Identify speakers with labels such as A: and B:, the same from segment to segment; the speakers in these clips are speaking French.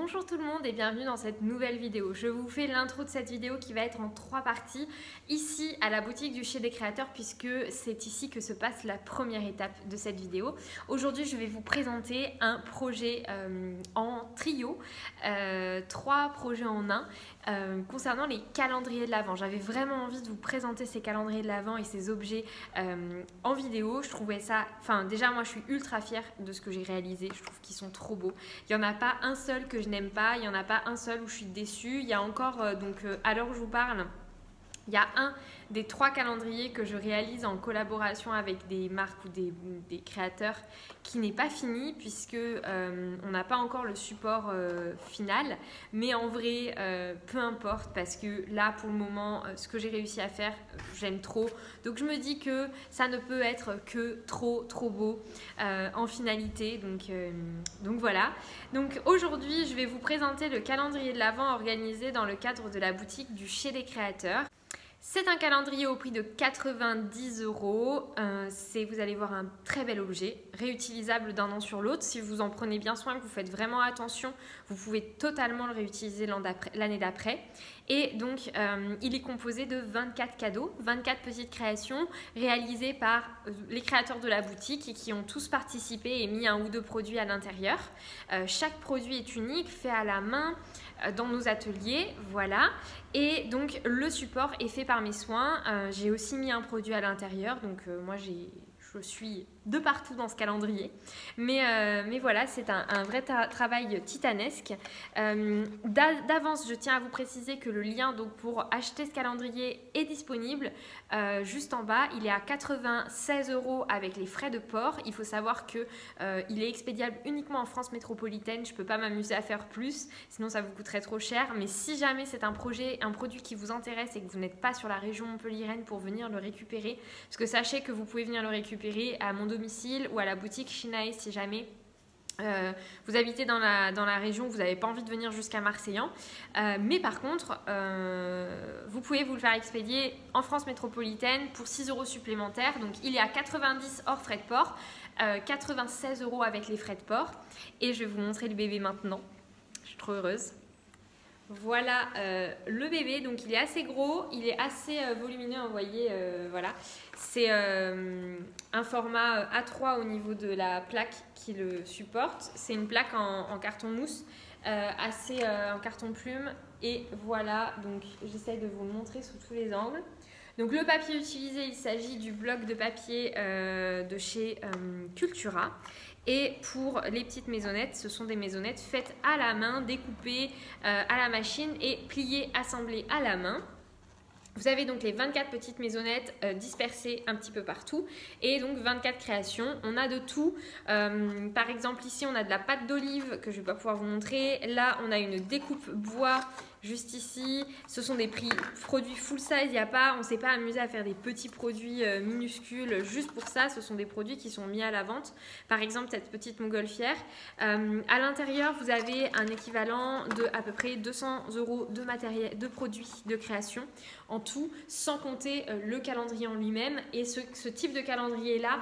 A: Bonjour tout le monde et bienvenue dans cette nouvelle vidéo. Je vous fais l'intro de cette vidéo qui va être en 3 parties, ici à la boutique du Chez des Créateurs, puisque c'est ici que se passe la première étape de cette vidéo. Aujourd'hui, je vais vous présenter un projet en trio, 3 projets en un, concernant les calendriers de l'Avent. J'avais vraiment envie de vous présenter ces calendriers de l'Avent et ces objets en vidéo. Je trouvais ça, déjà moi je suis ultra fière de ce que j'ai réalisé, je trouve qu'ils sont trop beaux. Il n'y en a pas un seul que je n'aime pas, il n'y en a pas un seul où je suis déçue. Il y a encore, à l'heure où je vous parle, il y a un des 3 calendriers que je réalise en collaboration avec des marques ou des créateurs qui n'est pas fini puisque on n'a pas encore le support final. Mais en vrai, peu importe parce que là, pour le moment, ce que j'ai réussi à faire, j'aime trop. Donc je me dis que ça ne peut être que trop beau en finalité. Donc voilà. Donc aujourd'hui, je vais vous présenter le calendrier de l'Avent organisé dans le cadre de la boutique du Chez des Créateurs. C'est un calendrier au prix de 90 €. Vous allez voir un très bel objet, réutilisable d'un an sur l'autre. Si vous en prenez bien soin, que vous faites vraiment attention, vous pouvez totalement le réutiliser l'année d'après. Et donc, il est composé de 24 cadeaux, 24 petites créations réalisées par les créateurs de la boutique et qui ont tous participé et mis un ou deux produits à l'intérieur. Chaque produit est unique, fait à la main dans nos ateliers, voilà. Et donc, le support est fait par mes soins. J'ai aussi mis un produit à l'intérieur, donc moi je suis de partout dans ce calendrier. Mais voilà, c'est un vrai travail titanesque. D'avance, je tiens à vous préciser que le lien donc, pour acheter ce calendrier est disponible juste en bas. Il est à 96 € avec les frais de port. Il faut savoir qu'il est expédiable uniquement en France métropolitaine. Je ne peux pas m'amuser à faire plus, sinon ça vous coûterait trop cher. Mais si jamais c'est un produit qui vous intéresse et que vous n'êtes pas sur la région montpelliéraine pour venir le récupérer, parce que sachez que vous pouvez venir le récupérer à mon domicile ou à la boutique Shinae si jamais vous habitez dans la région, vous n'avez pas envie de venir jusqu'à Marseillan. Mais par contre, vous pouvez vous le faire expédier en France métropolitaine pour 6 € supplémentaires. Donc il est à 90 € hors frais de port, 96 € avec les frais de port. Et je vais vous montrer le bébé maintenant. Je suis trop heureuse. Voilà le bébé, donc il est assez gros, il est assez volumineux, vous voyez, voilà. C'est un format A3 au niveau de la plaque qui le supporte. C'est une plaque en carton mousse, en carton plume. Et voilà, donc j'essaye de vous le montrer sous tous les angles. Donc le papier utilisé, il s'agit du bloc de papier de chez Cultura. Et pour les petites maisonnettes, ce sont des maisonnettes faites à la main, découpées à la machine et pliées, assemblées à la main. Vous avez donc les 24 petites maisonnettes dispersées un petit peu partout et donc 24 créations. On a de tout. Par exemple, ici, on a de la pâte d'olive que je ne vais pas pouvoir vous montrer. Là, on a une découpe bois juste ici. Ce sont des produits full size. On ne s'est pas amusé à faire des petits produits minuscules juste pour ça. Ce sont des produits qui sont mis à la vente. Par exemple, cette petite montgolfière. À l'intérieur, vous avez un équivalent de à peu près 200 € de matériel, de produits de création en tout, sans compter le calendrier en lui-même. Et ce type de calendrier-là,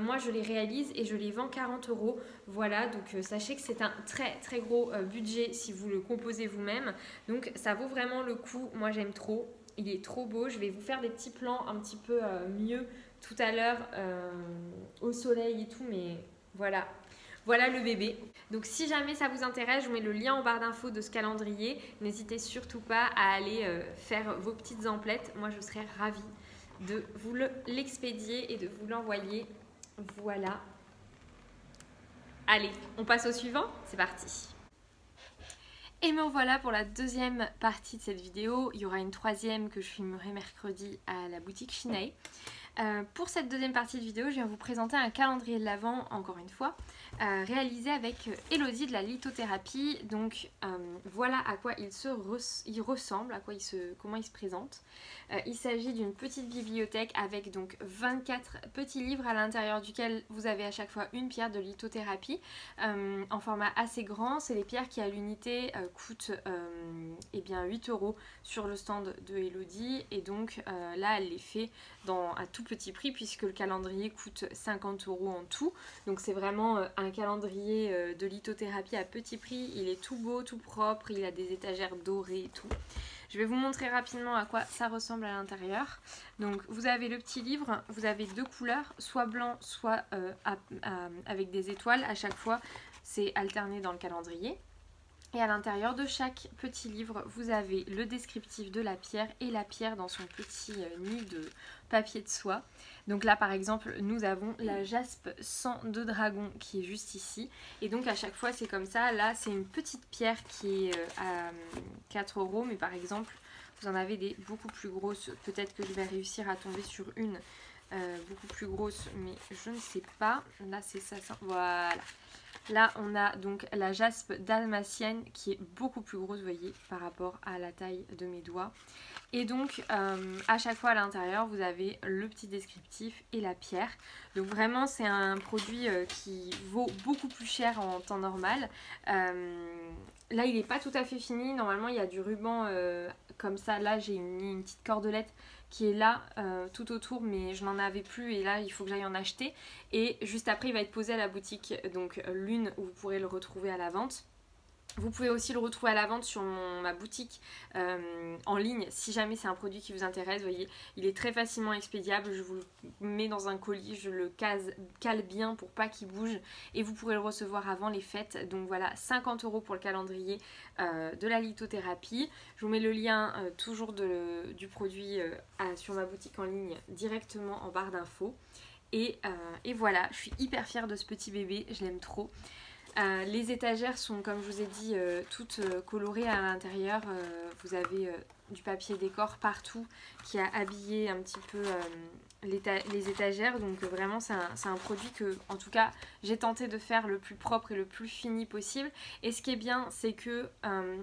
A: moi, je les réalise et je les vends 40 €. Voilà, donc sachez que c'est un très gros budget si vous le composez vous-même. Donc ça vaut vraiment le coup, moi j'aime trop, il est trop beau. Je vais vous faire des petits plans un petit peu mieux tout à l'heure au soleil et tout, mais voilà. Voilà le bébé. Donc si jamais ça vous intéresse, je vous mets le lien en barre d'infos de ce calendrier. N'hésitez surtout pas à aller faire vos petites emplettes. Moi je serais ravie de vous l'expédier et de vous l'envoyer. Voilà. Allez, on passe au suivant, c'est parti. Et me voilà pour la deuxième partie de cette vidéo. Il y aura une troisième que je filmerai mercredi à la boutique Shinae. Pour cette deuxième partie de vidéo, je viens vous présenter un calendrier de l'Avent, encore une fois, réalisé avec Elodie de la lithothérapie. Donc voilà à quoi il ressemble, comment il se présente. Il s'agit d'une petite bibliothèque avec donc 24 petits livres à l'intérieur duquel vous avez à chaque fois une pierre de lithothérapie en format assez grand. C'est les pierres qui à l'unité coûtent 8 € sur le stand de Elodie. Et donc là, elle les fait à tout tout petit prix puisque le calendrier coûte 50 € en tout. Donc c'est vraiment un calendrier de lithothérapie à petit prix. Il est tout beau, tout propre, il a des étagères dorées et tout. Je vais vous montrer rapidement à quoi ça ressemble à l'intérieur. Donc vous avez le petit livre, vous avez deux couleurs, soit blanc, soit avec des étoiles. À chaque fois, c'est alterné dans le calendrier. Et à l'intérieur de chaque petit livre, vous avez le descriptif de la pierre et la pierre dans son petit nid de papier de soie. Donc là par exemple, nous avons la jaspe sang de dragon qui est juste ici. Et donc à chaque fois c'est comme ça. Là c'est une petite pierre qui est à 4 €, mais par exemple vous en avez des beaucoup plus grosses. Peut-être que je vais réussir à tomber sur une beaucoup plus grosse, mais je ne sais pas. Là c'est ça, voilà. Là on a donc la jaspe dalmatienne qui est beaucoup plus grosse, vous voyez, par rapport à la taille de mes doigts. Et donc à chaque fois à l'intérieur vous avez le petit descriptif et la pierre. Donc vraiment c'est un produit qui vaut beaucoup plus cher en temps normal. Là il n'est pas tout à fait fini, normalement il y a du ruban comme ça. Là j'ai mis une petite cordelette qui est là tout autour, mais je n'en avais plus et là il faut que j'aille en acheter. Et juste après il va être posé à la boutique, donc l'une où vous pourrez le retrouver à la vente. Vous pouvez aussi le retrouver à la vente sur ma boutique en ligne si jamais c'est un produit qui vous intéresse. Vous voyez, il est très facilement expédiable. Je vous le mets dans un colis, je le cale bien pour pas qu'il bouge et vous pourrez le recevoir avant les fêtes. Donc voilà, 50 € pour le calendrier de la lithothérapie. Je vous mets le lien toujours du produit sur ma boutique en ligne directement en barre d'infos. Et voilà, je suis hyper fière de ce petit bébé, je l'aime trop. Les étagères sont, comme je vous ai dit, toutes colorées à l'intérieur. Vous avez du papier décor partout qui a habillé un petit peu les étagères. Donc vraiment c'est un produit que, en tout cas, j'ai tenté de faire le plus propre et le plus fini possible. Et ce qui est bien, c'est que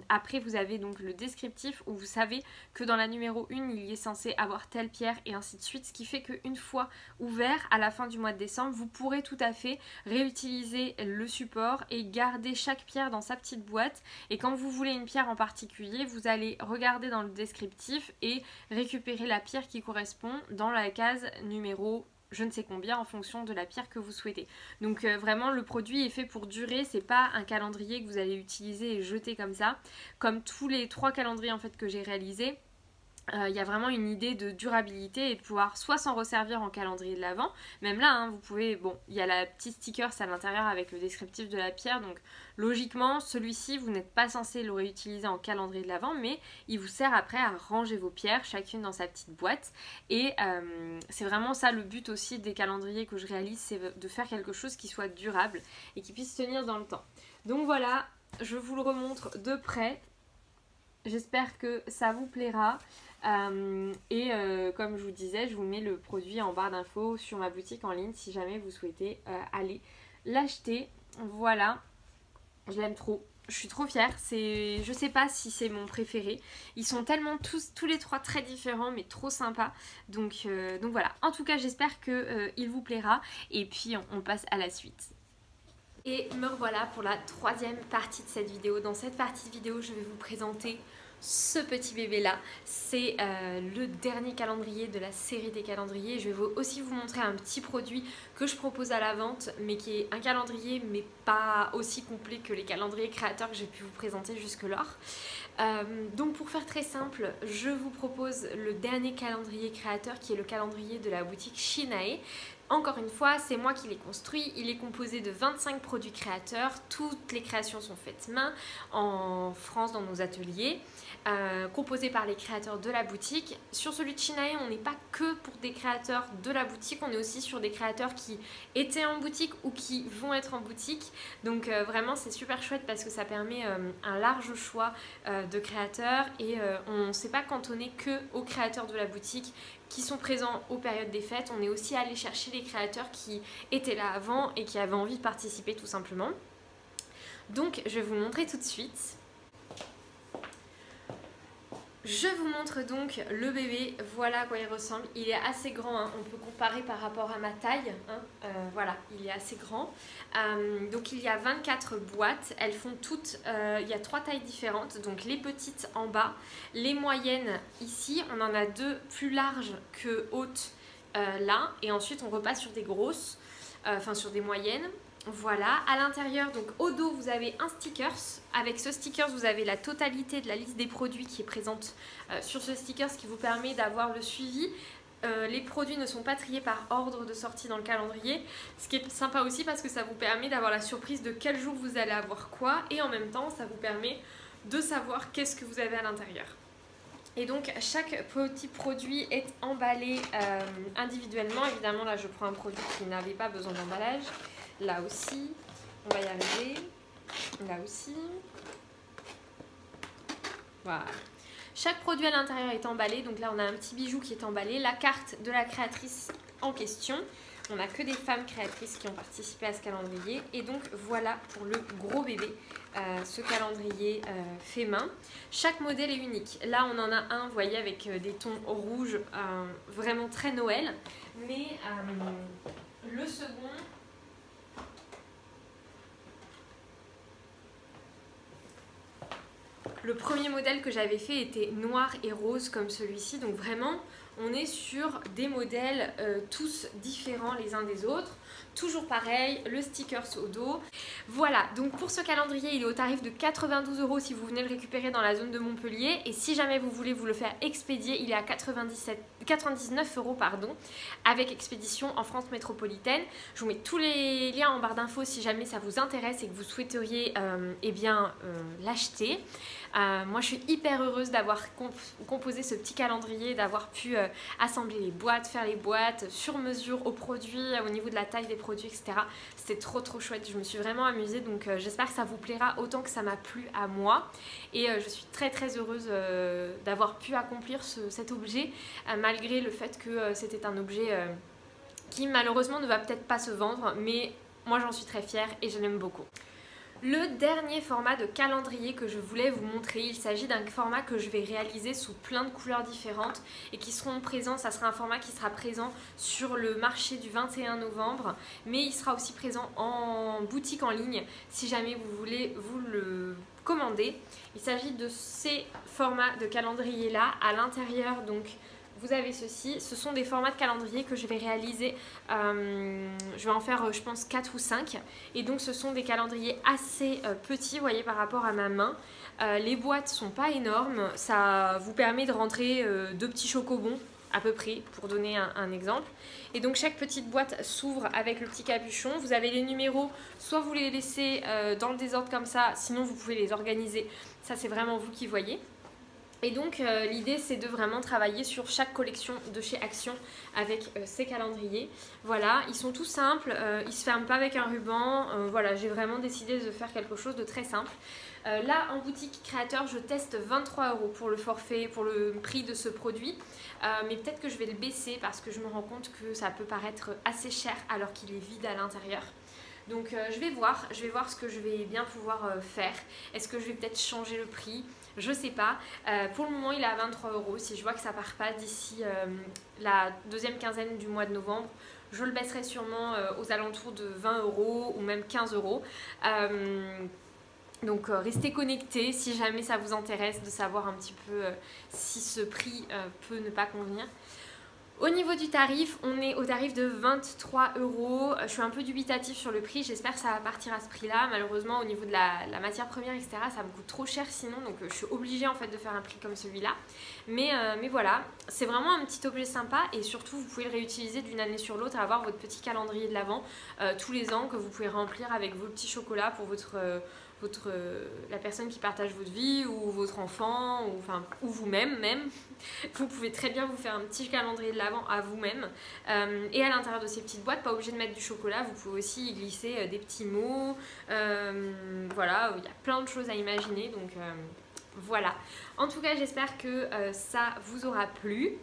A: après vous avez donc le descriptif où vous savez que dans la numéro 1 il y est censé avoir telle pierre et ainsi de suite. Ce qui fait qu'une fois ouvert à la fin du mois de décembre, vous pourrez tout à fait réutiliser le support et garder chaque pierre dans sa petite boîte. Et quand vous voulez une pierre en particulier, vous allez regarder dans le descriptif et récupérer la pierre qui correspond dans la case numéro je ne sais combien en fonction de la pierre que vous souhaitez. Donc vraiment le produit est fait pour durer, c'est pas un calendrier que vous allez utiliser et jeter comme ça, comme tous les 3 calendriers en fait que j'ai réalisés. Il y a vraiment une idée de durabilité et de pouvoir soit s'en resservir en calendrier de l'Avent, même là hein, vous pouvez, bon il y a la petite sticker à l'intérieur avec le descriptif de la pierre, donc logiquement celui-ci vous n'êtes pas censé le réutiliser en calendrier de l'Avent, mais il vous sert après à ranger vos pierres chacune dans sa petite boîte. Et c'est vraiment ça le but aussi des calendriers que je réalise, c'est de faire quelque chose qui soit durable et qui puisse tenir dans le temps. Donc voilà, je vous le remontre de près, j'espère que ça vous plaira. Comme je vous disais, je vous mets le produit en barre d'infos sur ma boutique en ligne si jamais vous souhaitez aller l'acheter. Voilà, je l'aime trop, je suis trop fière. Je sais pas si c'est mon préféré, ils sont tellement tous les 3 très différents mais trop sympas. Donc voilà, en tout cas j'espère qu'il vous plaira et puis on passe à la suite. Et me revoilà pour la 3e partie de cette vidéo. Dans cette partie de vidéo, je vais vous présenter ce petit bébé là. C'est le dernier calendrier de la série des calendriers. Je vais aussi vous montrer un petit produit que je propose à la vente, mais qui est un calendrier mais pas aussi complet que les calendriers créateurs que j'ai pu vous présenter jusque-là. Donc pour faire très simple, je vous propose le dernier calendrier créateur qui est le calendrier de la boutique Shinae. Encore une fois, c'est moi qui l'ai construit, il est composé de 25 produits créateurs, toutes les créations sont faites main en France dans nos ateliers, composés par les créateurs de la boutique. Sur celui de Shinae, on n'est pas que pour des créateurs de la boutique, on est aussi sur des créateurs qui étaient en boutique ou qui vont être en boutique. Donc vraiment c'est super chouette parce que ça permet un large choix de créateurs et on ne s'est pas cantonné que aux créateurs de la boutique qui sont présents aux périodes des fêtes. On est aussi allé chercher les créateurs qui étaient là avant et qui avaient envie de participer tout simplement. Donc je vais vous montrer tout de suite. Je vous montre donc le bébé, voilà à quoi il ressemble. Il est assez grand, hein. On peut comparer par rapport à ma taille, hein. Voilà, il est assez grand. Donc il y a 24 boîtes, elles font toutes, il y a 3 tailles différentes. Donc les petites en bas, les moyennes ici, on en a 2 plus larges que hautes là, et ensuite on repasse sur des grosses, enfin sur des moyennes. Voilà, à l'intérieur, donc au dos, vous avez un stickers. Avec ce stickers, vous avez la totalité de la liste des produits qui est présente sur ce stickers, ce qui vous permet d'avoir le suivi. Les produits ne sont pas triés par ordre de sortie dans le calendrier, ce qui est sympa aussi parce que ça vous permet d'avoir la surprise de quel jour vous allez avoir quoi, et en même temps, ça vous permet de savoir qu'est-ce que vous avez à l'intérieur. Et donc chaque petit produit est emballé individuellement. Évidemment, là je prends un produit qui n'avait pas besoin d'emballage. Là aussi, on va y arriver. Là aussi. Voilà. Chaque produit à l'intérieur est emballé. Donc là, on a un petit bijou qui est emballé. La carte de la créatrice en question. On n'a que des femmes créatrices qui ont participé à ce calendrier. Et donc voilà pour le gros bébé, ce calendrier fait main. Chaque modèle est unique. Là, on en a un, vous voyez, avec des tons rouges, vraiment très Noël. Mais le second... Le premier modèle que j'avais fait était noir et rose comme celui-ci. Donc vraiment, on est sur des modèles tous différents les uns des autres. Toujours pareil, le stickers au dos. Voilà, donc pour ce calendrier, il est au tarif de 92 € si vous venez le récupérer dans la zone de Montpellier. Et si jamais vous voulez vous le faire expédier, il est à 99 € pardon, avec expédition en France métropolitaine. Je vous mets tous les liens en barre d'infos si jamais ça vous intéresse et que vous souhaiteriez l'acheter. Moi je suis hyper heureuse d'avoir composé ce petit calendrier, d'avoir pu assembler les boîtes, faire les boîtes sur mesure aux produits, au niveau de la taille des produits, etc. C'était trop chouette, je me suis vraiment amusée, donc j'espère que ça vous plaira autant que ça m'a plu à moi. Et je suis très heureuse d'avoir pu accomplir cet objet, malgré le fait que c'était un objet qui malheureusement ne va peut-être pas se vendre, mais moi j'en suis très fière et je l'aime beaucoup. Le dernier format de calendrier que je voulais vous montrer, il s'agit d'un format que je vais réaliser sous plein de couleurs différentes et qui seront présents, ça sera un format qui sera présent sur le marché du 21 novembre, mais il sera aussi présent en boutique en ligne si jamais vous voulez vous le commander. Il s'agit de ces formats de calendrier là, à l'intérieur donc vous avez ceci, ce sont des formats de calendrier que je vais réaliser, je vais en faire je pense 4 ou 5 et donc ce sont des calendriers assez petits, vous voyez par rapport à ma main. Les boîtes sont pas énormes, ça vous permet de rentrer 2 petits chocobons à peu près pour donner un exemple. Et donc chaque petite boîte s'ouvre avec le petit capuchon, vous avez les numéros, soit vous les laissez dans le désordre comme ça, sinon vous pouvez les organiser, ça c'est vraiment vous qui voyez. Et donc l'idée c'est de vraiment travailler sur chaque collection de chez Action avec ces calendriers. Voilà, ils sont tout simples, ils ne se ferment pas avec un ruban. Voilà, j'ai vraiment décidé de faire quelque chose de très simple. Là en boutique créateur je teste 23 € pour le forfait, pour le prix de ce produit. Mais peut-être que je vais le baisser parce que je me rends compte que ça peut paraître assez cher alors qu'il est vide à l'intérieur. Donc je vais voir ce que je vais bien pouvoir faire. Est-ce que je vais peut-être changer le prix ? Je sais pas. Pour le moment il est à 23 €. Si je vois que ça part pas d'ici la deuxième quinzaine du mois de novembre, je le baisserai sûrement aux alentours de 20 € ou même 15 €. Donc restez connectés si jamais ça vous intéresse de savoir un petit peu si ce prix peut ne pas convenir. Au niveau du tarif, on est au tarif de 23 €. Je suis un peu dubitatif sur le prix, j'espère que ça va partir à ce prix-là. Malheureusement, au niveau de la matière première, etc., ça me coûte trop cher sinon, donc je suis obligée en fait de faire un prix comme celui-là. Mais voilà, c'est vraiment un petit objet sympa et surtout, vous pouvez le réutiliser d'une année sur l'autre, avoir votre petit calendrier de l'Avent tous les ans que vous pouvez remplir avec vos petits chocolats pour la personne qui partage votre vie ou votre enfant ou vous-même même. Vous pouvez très bien vous faire un petit calendrier de l'Avent à vous-même et à l'intérieur de ces petites boîtes, pas obligé de mettre du chocolat, vous pouvez aussi y glisser des petits mots, voilà, il y a plein de choses à imaginer, donc voilà. En tout cas j'espère que ça vous aura plu.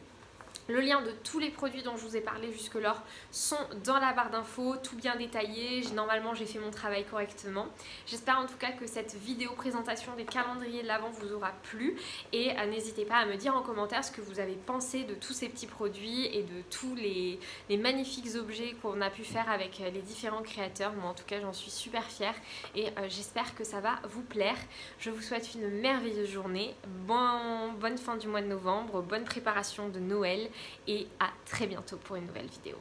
A: Le lien de tous les produits dont je vous ai parlé jusque-là sont dans la barre d'infos, tout bien détaillé. Normalement, j'ai fait mon travail correctement. J'espère en tout cas que cette vidéo présentation des calendriers de l'Avent vous aura plu. Et n'hésitez pas à me dire en commentaire ce que vous avez pensé de tous ces petits produits et de tous les magnifiques objets qu'on a pu faire avec les différents créateurs. Moi, en tout cas, j'en suis super fière et j'espère que ça va vous plaire. Je vous souhaite une merveilleuse journée. Bonne fin du mois de novembre, bonne préparation de Noël. et à très bientôt pour une nouvelle vidéo.